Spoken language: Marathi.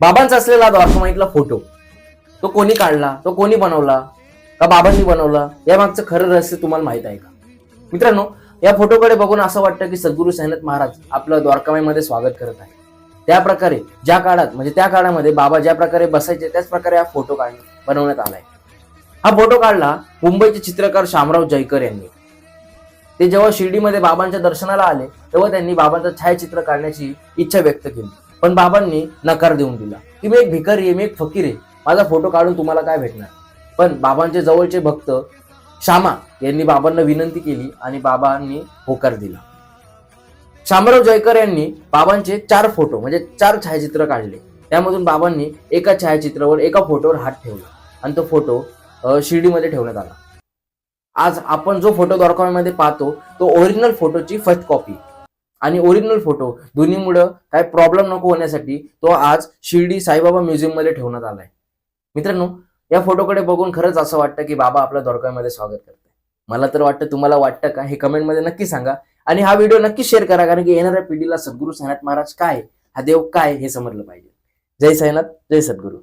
बाबांचा असलेला द्वारकामाईतला फोटो तो कोणी काढला, तो कोणी बनवला, का बाबांनी बनवला, या मागचं खरं रहस्य तुम्हाला माहित आहे का? मित्रांनो, या फोटोकडे बघून असं वाटतं की सद्गुरू साईनाथ महाराज आपलं द्वारकामाईमध्ये स्वागत करत आहे. त्या प्रकारे ज्या काळात म्हणजे त्या काळामध्ये बाबा ज्या प्रकारे बसायचे त्याच प्रकारे हा फोटो बनवण्यात आलाय. हा फोटो काढला मुंबईचे चित्रकार शामराव जयकर यांनी. ते जेव्हा शिर्डीमध्ये बाबांच्या दर्शनाला आले तेव्हा त्यांनी बाबांचं छायाचित्र काढण्याची इच्छा व्यक्त केली, पण बाबांनी नकार देऊन दिला की मी एक भिकारी आहे, मी एक फकीर आहे, माझा फोटो काढून तुम्हाला काय भेटणार. पण बाबांचे जवळचे भक्त श्यामा यांनी बाबांना विनंती केली आणि बाबांनी होकार दिला. शामराव जयकर यांनी बाबांचे 4 फोटो म्हणजे 4 छायाचित्र काढले. त्यामधून बाबांनी एका छायाचित्रावर एका फोटोवर हात ठेवला आणि तो फोटो शिर्डीमध्ये ठेवण्यात आला. आज आपण जो फोटो द्वारकामाईमध्ये पाहतो तो ओरिजिनल फोटोची फर्स्ट कॉपी आणि ओरिजिनल फोटो दोन्हीमुळे काय प्रॉब्लेम नको होण्यासाठी तो आज शिर्डी साईबाबा म्युझियम मध्ये ठेवण्यात आलाय. मित्रांनो, या फोटोकडे बघून खरंच असं वाटतं की बाबा आपल्या द्वारकामाईमध्ये स्वागत करते. मला तर वाटतं, तुम्हाला वाटतं का? हे कमेंटमध्ये नक्की सांगा आणि हा व्हिडिओ नक्की शेअर करा, कारण की येणाऱ्या पिढीला सद्गुरू साईनाथ महाराज काय, हा देव काय हे समजलं पाहिजे. जय साईनाथ, जय सद्गुरू.